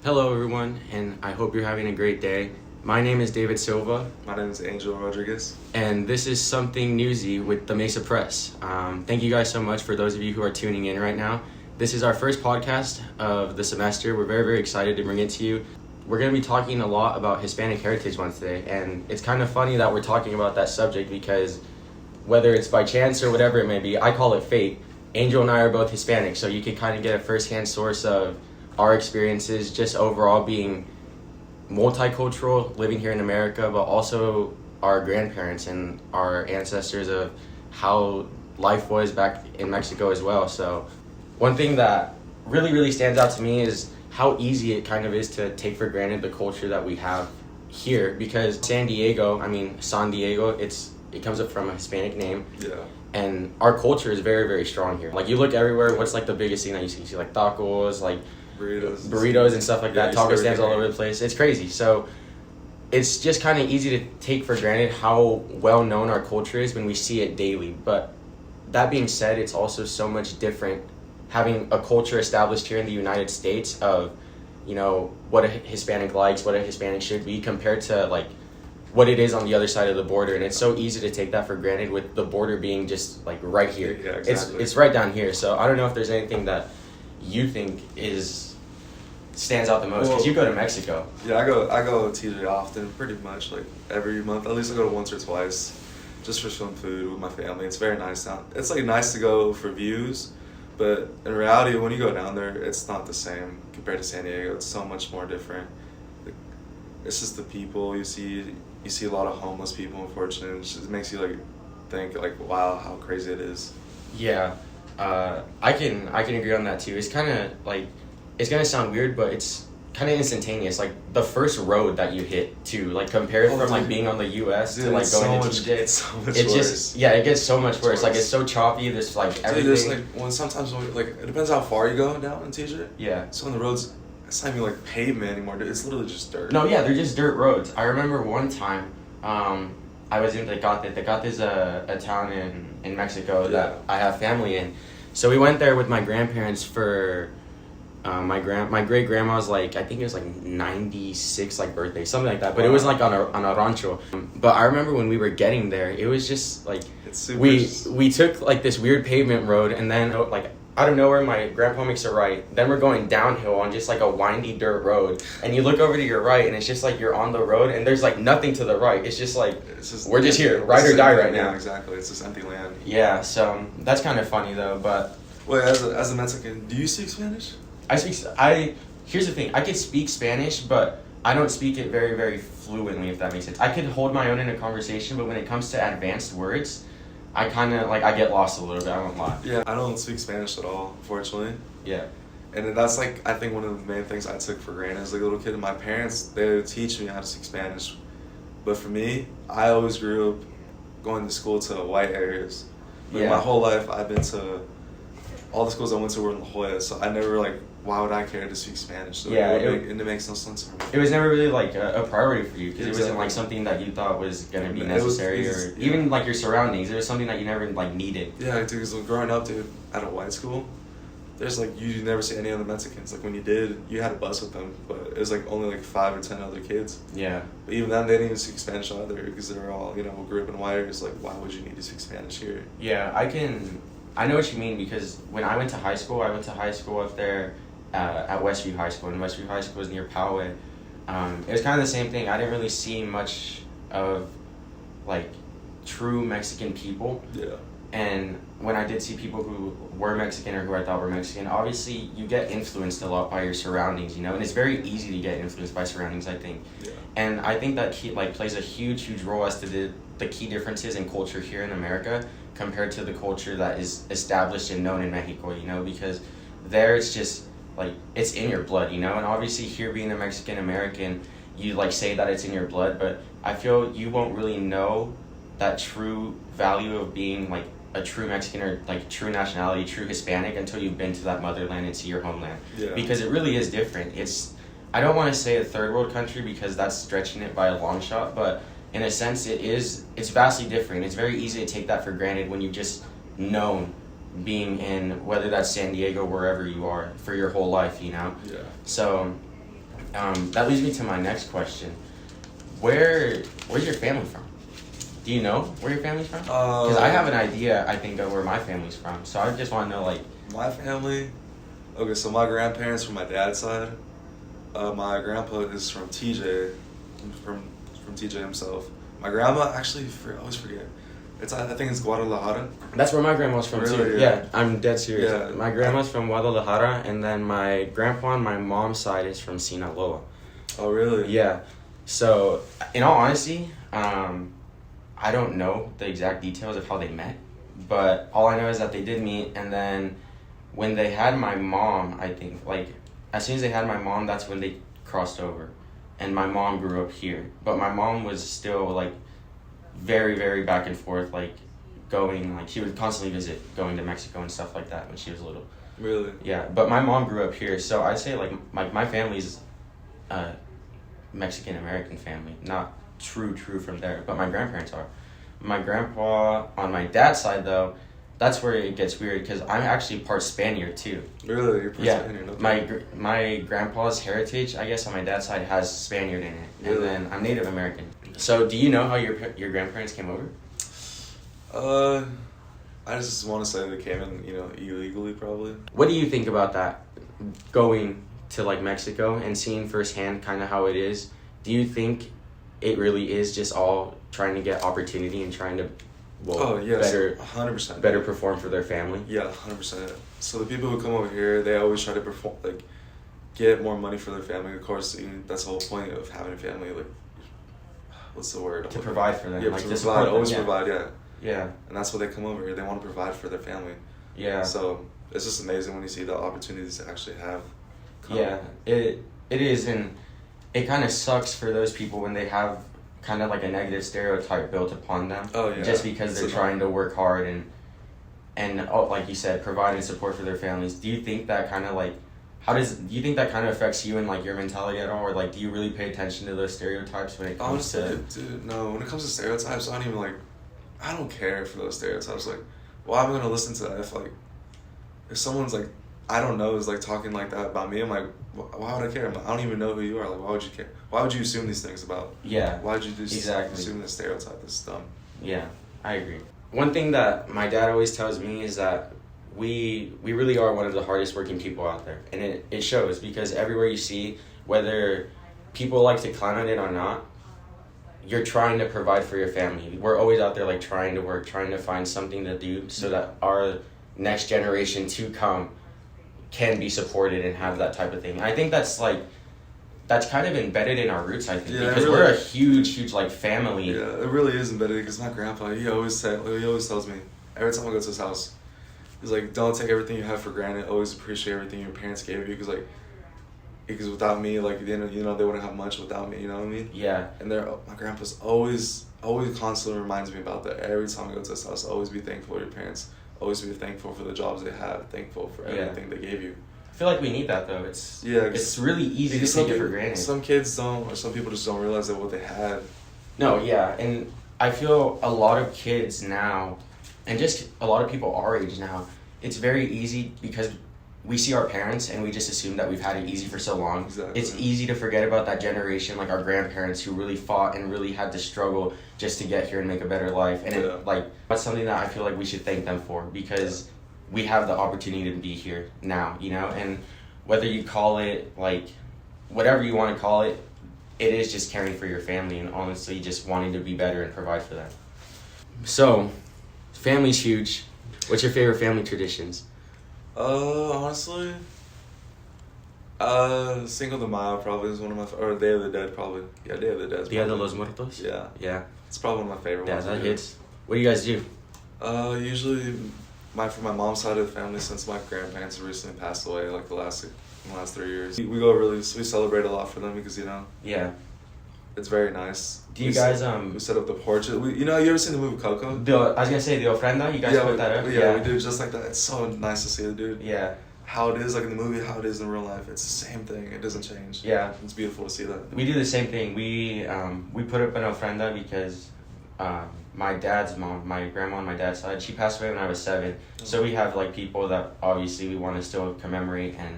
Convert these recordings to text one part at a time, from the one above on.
Hello, everyone, and I hope you're having a great day. My name is David Silva. My name is Angel Rodriguez. And this is Something Newsy with the Mesa Press. Thank you guys so much for those of you who are tuning in right now. This is our first podcast of the semester. We're very, very excited to bring it to you. We're going to be talking a lot about Hispanic Heritage Month today, and it's kind of funny that we're talking about that subject because whether it's by chance or whatever it may be, I call it fate. Angel and I are both Hispanic, so you can kind of get a first-hand source of our experiences just overall being multicultural, living here in America, but also our grandparents and our ancestors of how life was back in Mexico as well. So one thing that really, really stands out to me is how easy it kind of is to take for granted the culture that we have here, because San Diego, it comes up from a Hispanic name. Yeah. And our culture is very, very strong here. Like, you look everywhere, what's like the biggest thing that you see? You see like tacos, like burritos and stuff like that. Taco stands all over the place. It's crazy. So it's just kind of easy to take for granted how well known our culture is when we see it daily. But that being said, it's also so much different having a culture established here in the United States of, you know, what a Hispanic likes, what a Hispanic should be, compared to like what it is on the other side of the border. And it's so easy to take that for granted with the border being just like right here. Yeah, exactly. It's right down here. So I don't know if there's anything that you think stands out the most, because you go to Mexico. Yeah, I go to TJ often, pretty much like every month. At least I go once or twice, just for some food with my family. It's very nice down. It's like nice to go for views, but in reality, when you go down there, it's not the same compared to San Diego. It's so much more different. It's just the people you see. You see a lot of homeless people, unfortunately. It makes you like think like, wow, how crazy it is. Yeah, I can agree on that too. It's kind of like, it's gonna sound weird, but it's kind of instantaneous. Like the first road that you hit to, like, compared from like being on the U.S. to like going into TJ, it's so much worse. It gets so much worse. Like, it's so choppy. There's like everything. There's like sometimes it depends how far you go down in TJ. Yeah. So on the roads, it's not even like pavement anymore. It's literally just dirt. No, yeah, they're just dirt roads. I remember one time, I was in Tecate. Tecate is a town in Mexico that I have family in. So we went there with my grandparents for my great grandma's, like, I think it was like 96 like birthday, something like that. But it was like on a rancho. But I remember when we were getting there, it was just like we took like this weird pavement road, and then like out of nowhere my grandpa makes a right. Then we're going downhill on just like a windy dirt road, and you look over to your right and it's just like you're on the road and there's like nothing to the right. It's just like we're just here, ride or die right now. Yeah, exactly. It's just empty land. Yeah, so that's kind of funny though. But wait, as a Mexican, do you speak Spanish? Here's the thing. I can speak Spanish, but I don't speak it very, very fluently, if that makes sense. I could hold my own in a conversation, but when it comes to advanced words, I kind of, like, I get lost a little bit. I won't lie. Yeah, I don't speak Spanish at all, unfortunately. Yeah. And that's, like, I think one of the main things I took for granted as a little kid. My parents, they would teach me how to speak Spanish. But for me, I always grew up going to school to white areas. Like, my whole life, I've been to, all the schools I went to were in La Jolla, so I never, like, why would I care to speak Spanish? So it makes no sense for me. It was never really like a priority for you, because it wasn't like something that you thought was going to be necessary, even like your surroundings. It was something that you never like needed. Yeah, dude, because growing up, dude, at a white school, there's like, you never see any other Mexicans. Like when you did, you had a bus with them, but it was like only like 5 or 10 other kids. Yeah. But even then, they didn't even speak Spanish either, because they were all, grew up in white areas. Like, why would you need to speak Spanish here? Yeah, I know what you mean, because when I went to high school up there at Westview High School, and Westview High School is near Poway. It was kind of the same thing. I didn't really see much of like true Mexican people. Yeah. And when I did see people who were Mexican or who I thought were Mexican, obviously you get influenced a lot by your surroundings, and it's very easy to get influenced by surroundings, I think. Yeah. And I think that plays a huge role as to the key differences in culture here in America compared to the culture that is established and known in Mexico, because there it's just like, it's in your blood, and obviously here being a Mexican American, you like say that it's in your blood, but I feel you won't really know that true value of being like a true Mexican or like true nationality, true Hispanic, until you've been to that motherland and see your homeland. Yeah. Because it really is different. I don't want to say a third world country, because that's stretching it by a long shot, but in a sense it's vastly different. It's very easy to take that for granted when you've just known being in, whether that's San Diego, wherever you are, for your whole life, Yeah. So That leads me to my next question. Where's your family from? Do you know where your family's from? Because I have an idea, I think, of where my family's from. So I just want to know, like... My family? Okay, so my grandparents from my dad's side. My grandpa is from TJ, from TJ himself. My grandma, actually, I always forget. I think it's Guadalajara. That's where my grandma's from, really? too. Yeah, I'm dead serious. Yeah. My grandma's from Guadalajara, and then my grandpa on my mom's side is from Sinaloa. Oh, really? Yeah. So, in all honesty, I don't know the exact details of how they met, but all I know is that they did meet, and then when they had my mom, I think, like, as soon as they had my mom, that's when they crossed over, and my mom grew up here, but my mom was still, like, very, very back and forth, like, she would constantly visit, going to Mexico and stuff like that when she was little. Really? Yeah, but my mom grew up here, so I'd say, like, my family's Mexican-American family, not true from there, but my grandparents are. My grandpa, on my dad's side, though, that's where it gets weird, because I'm actually part Spaniard, too. Really? You're part Spaniard? Okay. My grandpa's heritage, I guess, on my dad's side has Spaniard in it, Really? and then I'm Native American. So, do you know how your grandparents came over? I just want to say they came in, illegally, probably. What do you think about that, going to, like, Mexico and seeing firsthand kind of how it is? Do you think it really is just all trying to get opportunity and trying to, better 100%. better perform for their family? Yeah, 100%. So the people who come over here, they always try to perform, like, get more money for their family. Of course, that's the whole point of having a family. Like, what's the word? To provide for them. Yeah, like, to to provide. them, Always yeah. provide. Yeah. Yeah. And that's why they come over here. They want to provide for their family. Yeah. So it's just amazing when you see the opportunities to actually have. Yeah, it is, and it kind of sucks for those people when they have kind of like a negative stereotype built upon them. Oh, yeah. Just because they're trying to work hard and like you said, provide and support for their families. Do you think that kind of like, do you think that kind of affects you and like your mentality at all, or like do you really pay attention to those stereotypes when it comes Honestly, dude, no. When it comes to stereotypes, I don't care for those stereotypes. Like, why am I gonna listen to that if someone's like, I don't know, is like talking like that about me? I'm like, why would I care? I don't even know who you are. Like, why would you care? Why would you assume these things about? Yeah. Why would you just exactly. assume this stereotype? This is dumb. Yeah, I agree. One thing that my dad always tells me is that we really are one of the hardest working people out there, and it shows, because everywhere you see, whether people like to clown on it or not, you're trying to provide for your family. We're always out there like trying to work, trying to find something to do so that our next generation to come can be supported and have that type of thing. And I think that's kind of embedded in our roots, I think, because we're a huge like family. Yeah, it really is embedded, because my grandpa, he always tells me, every time I go to his house, he's like, don't take everything you have for granted, always appreciate everything your parents gave you, because without me, like, they wouldn't have much without me, you know what I mean? Yeah. And my grandpa's always constantly reminds me about that. Every time I go to his house, always be thankful for your parents. Always be thankful for the jobs they have. Thankful for everything they gave you. I feel like we need that, though. It's really easy to take it for granted. Some kids don't, or some people just don't realize that what they had. No, yeah. And I feel a lot of kids now, and just a lot of people our age now, it's very easy because we see our parents and we just assume that we've had it easy for so long. Exactly. It's easy to forget about that generation, like our grandparents who really fought and really had to struggle just to get here and make a better life. And that's something that I feel like we should thank them for, because we have the opportunity to be here now, and whether you call it like whatever you want to call it, it is just caring for your family and honestly just wanting to be better and provide for them. So, family's huge. What's your favorite family traditions? Honestly, Cinco de Mayo probably is one of my, or Day of the Dead probably. Yeah, Day of the Dead. Dia de los Muertos? Yeah. Yeah. It's probably one of my favorite ones. Yeah, that hits. What do you guys do? Usually, from my mom's side of the family, since my grandparents recently passed away, like the last 3 years, we celebrate a lot for them because, Yeah. it's very nice. Do you guys, we set up the porch. You ever seen the movie Coco? I was gonna say, the ofrenda, you guys put that up? Yeah, we do just like that. It's so nice to see it, dude. Yeah. How it is, like in the movie, how it is in real life. It's the same thing. It doesn't change. Yeah. It's beautiful to see that. We do the same thing. We put up an ofrenda because my dad's mom, my grandma on my dad's side, she passed away when I was 7. So we have like people that obviously we want to still commemorate and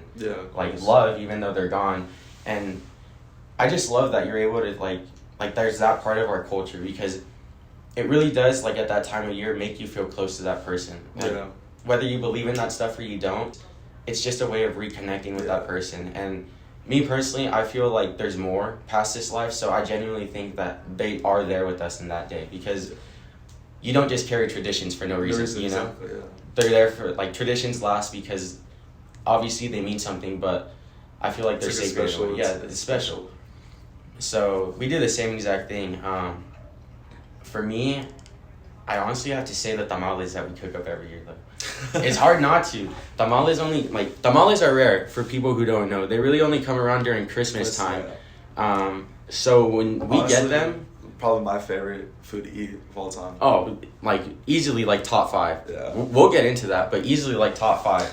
love even though they're gone. And I just love that you're able to like there's that part of our culture, because it really does, like, at that time of year make you feel close to that person. Like, Yeah. whether you believe in that stuff or you don't, it's just a way of reconnecting with that person. And me personally, I feel like there's more past this life, so I genuinely think that they are there with us in that day, because you don't just carry traditions for no reason, you know? Exactly, yeah. They're there for, like, traditions last because obviously they mean something, but I feel like they're It's like sacred. special. Yeah, it's special. So we do the same exact thing. For me, I honestly have to say the tamales that we cook up every year, though. It's hard not to. Tamales are rare for people who don't know. They really only come around during Christmas time. So when we Honestly, get them, probably my favorite food to eat of all time. oh, like, easily, like, top 5. Yeah. We'll get into that, but easily, like, top 5.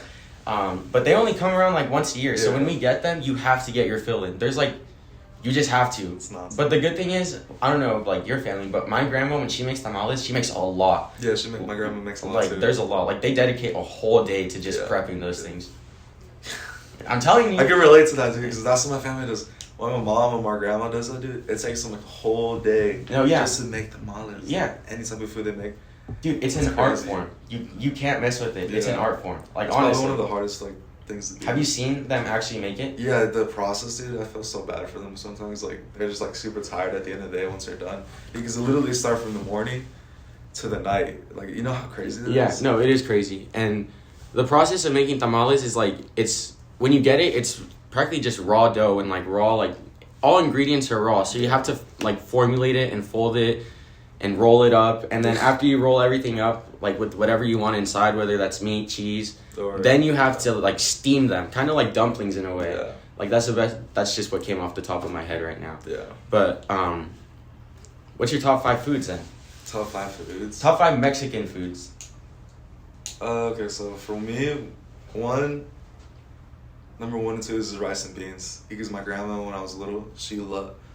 But they only come around, like, once a year. So Yeah. when we get them, you have to get your fill in. There's, like, you just have to. It's nonsense. But the good thing is, I don't know, like, your family, but my grandma, when she makes tamales, she makes a lot. Yeah, my grandma makes a lot Like, too. there's a lot. Like, they dedicate a whole day to just Yeah. prepping those things. I'm telling you. I can relate to that too, because that's what my family does. When my mom and my grandma does that, dude, it takes them like a whole day just to make tamales. Yeah. Any type of food they make. Dude, it's an art form. You can't mess with it. It's an art form. Like, it's honestly. one of the hardest like things to do. Have you seen them actually make it? Yeah, the process, dude. I feel so bad for them sometimes. Like, they're just like super tired at the end of the day once they're done, because it literally start from the morning to the night. Like, you know how crazy that is? Yeah, no, it is crazy. And the process of making tamales is like, it's, when you get it, it's practically just raw dough and like raw, like, all ingredients are raw. So you have to like formulate it and fold it and roll it up. And then after you roll everything up, like with whatever you want inside, whether that's meat, cheese, then you have to like steam them, kind of like dumplings in a way. Yeah. Like, that's the best. That's just what came off the top of my head right now. Yeah. But what's your top 5 foods then? Top 5 foods. Top 5 Mexican foods. Okay, so for me, number 1 and 2 is rice and beans. Because my grandma, when I was little,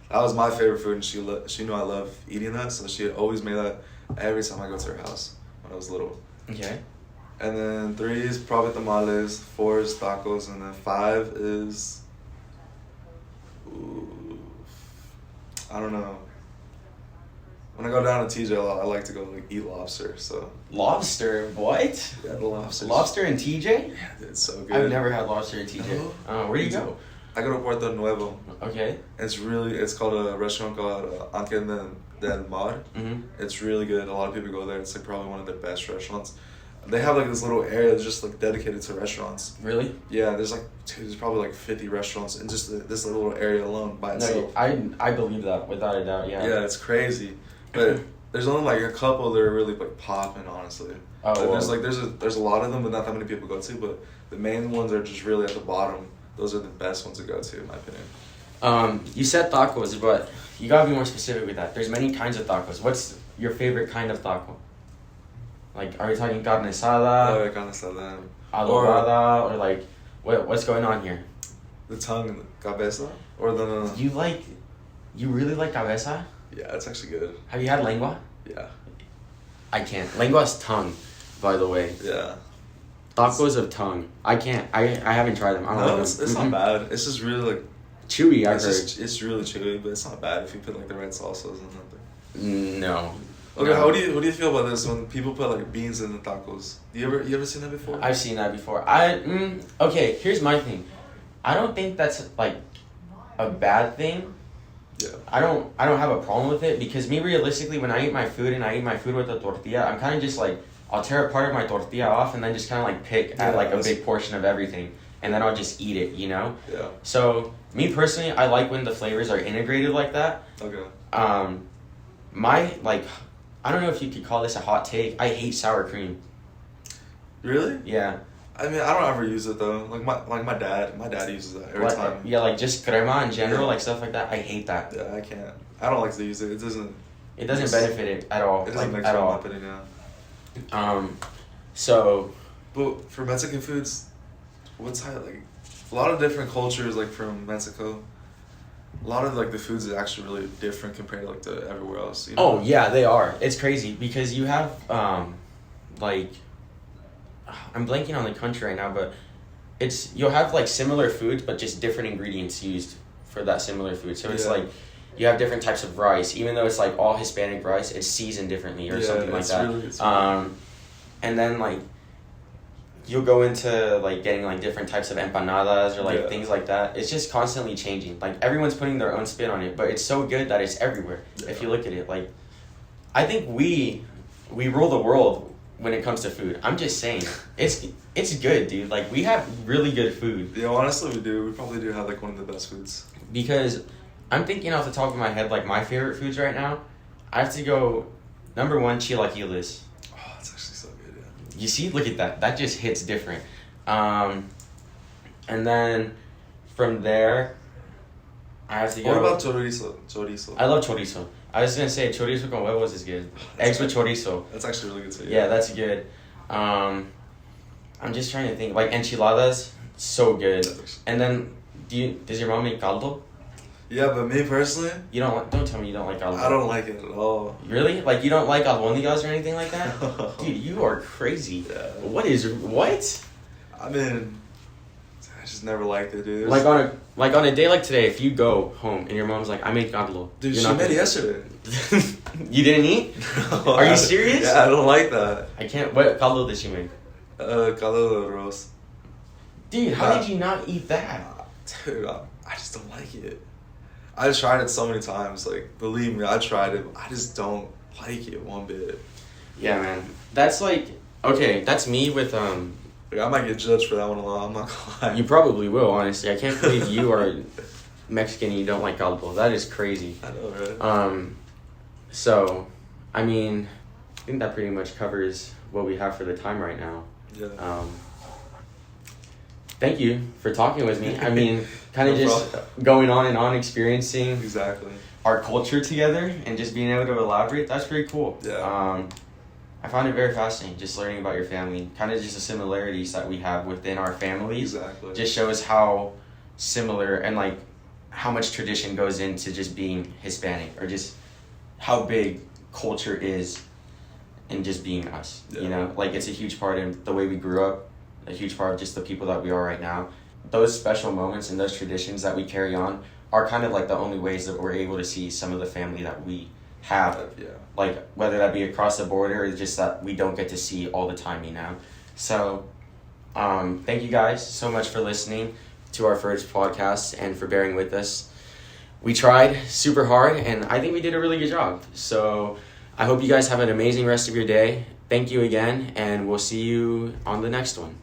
that was my favorite food, and she knew I loved eating that, so she always made that every time I go to her house when I was little. Okay. And then 3 is probably tamales, 4 is tacos, and then 5 is, I don't know. When I go down to TJ a lot, I like to go like eat lobster. So Lobster? What? yeah, the lobster. Lobster in TJ? Yeah, it's so good. I've never had lobster in TJ. No? Where do you go? I go to Puerto Nuevo. Okay. It's called a restaurant called Ángel del Mar. Mm-hmm. It's really good. A lot of people go there. It's like probably one of their best restaurants. They have like this little area that's just like dedicated to restaurants. Really? Yeah, there's probably like 50 restaurants in just this little area alone by itself. No, I believe that without a doubt. Yeah. Yeah, it's crazy. But there's only like a couple that are really like popping, honestly. Oh, Like, there's a lot of them, but not that many people go to. But the main ones are just really at the bottom. Those are the best ones to go to, in my opinion. You said tacos, but you gotta be more specific with that. There's many kinds of tacos. What's your favorite kind of taco? Like, are you talking carne asada, Carne asada, adobada, or like, what's going on here? the tongue, cabeza, or the You really like cabeza? yeah, it's actually good. Have you had lengua? Yeah, I can't. Lengua's tongue, by the way. yeah. Tacos of tongue. I can't. I haven't tried them. I don't like No, them. it's not bad. It's just really like Chewy, I've heard. it's really chewy, but it's not bad if you put like the red salsas and nothing. No. Okay, No. what do you feel about this when people put like beans in the tacos? You ever seen that before? I've seen that before. Okay, here's my thing. I don't think that's like a bad thing. Yeah. I don't have a problem with it, because me, realistically, when I eat my food and I eat my food with a tortilla, I'm kind of just like, I'll tear a part of my tortilla off and then just kind of like pick at like a big portion of everything, and then I'll just eat it, you know? Yeah. So me personally, I like when the flavors are integrated like that. Okay. I don't know if you could call this a hot take. I hate sour cream. Really? Yeah. I mean, I don't ever use it though. Like my dad uses that every time. Yeah, like just crema in general, Yeah. like stuff like that. I hate that. Yeah, I can't. I don't like to use it. It doesn't benefit it at all. It doesn't like, make at sense in my all. opinion, yeah. So. But for Mexican foods, like a lot of different cultures, like from Mexico. A lot of like the foods is actually really different compared to like to everywhere else. You know? Oh yeah, they are. It's crazy because you have like, I'm blanking on the country right now, but you'll have like similar foods but just different ingredients used for that similar food. So it's Yeah. like you have different types of rice, even though it's like all Hispanic rice, it's seasoned differently or something like that. It's really And then like you'll go into like getting like different types of empanadas or like things like that. It's just constantly changing. Like everyone's putting their own spin on it, but it's so good that it's everywhere. Yeah. If you look at it, like I think we rule the world when it comes to food. I'm just saying, it's good, dude. Like we have really good food. Yeah, honestly, we do. We probably do have like one of the best foods. Because I'm thinking off the top of my head, like my favorite foods right now, I have to go number 1, chilaquiles. Oh, it's actually so good. Yeah. You see, look at that. That just hits different. And then from there, I have to go. What about chorizo? Chorizo. I love chorizo. I was gonna say chorizo con huevos is good. Eggs with chorizo. That's actually really good too. Yeah, that's good. I'm just trying to think. Like enchiladas, so good. And then, does your mom make caldo? Yeah, but me personally, You don't like? Don't tell me you don't like caldo. I don't like it at all. Really? Like you don't like albondigas or anything like that? Dude, you are crazy. Yeah. What? I mean, I just never liked it, dude. Like on a day like today, if you go home and your mom's like, I made caldo. Dude, you're she not made it gonna- yesterday. You didn't eat? Are you serious? Yeah, I don't like that. I can't. What caldo did she make? Caldo de arroz. Dude, how did you not eat that? Dude, I just don't like it. I tried it so many times. Like, believe me, I tried it. I just don't like it one bit. Yeah, man. That's like okay. That's me with Like, I might get judged for that one alone. I'm not gonna lie. You probably will, honestly. I can't believe you are Mexican and you don't like caldo. That is crazy. I know, right? So, I mean, I think that pretty much covers what we have for the time right now. Yeah. Thank you for talking with me. I mean, kind of No just problem. going on and on, experiencing Exactly. our culture together and just being able to elaborate. That's pretty cool. Yeah. I found it very fascinating just learning about your family, kind of just the similarities that we have within our families. Exactly. Just shows how similar and like how much tradition goes into just being Hispanic, or just how big culture is in just being us. Yeah. You know, like it's a huge part in the way we grew up, a huge part of just the people that we are right now. Those special moments and those traditions that we carry on are kind of like the only ways that we're able to see some of the family that we have. Yeah. Like whether that be across the border or just that we don't get to see all the time, you know. So thank you guys so much for listening to our first podcast and for bearing with us. We tried super hard and I think we did a really good job. So I hope you guys have an amazing rest of your day. Thank you again, and we'll see you on the next one.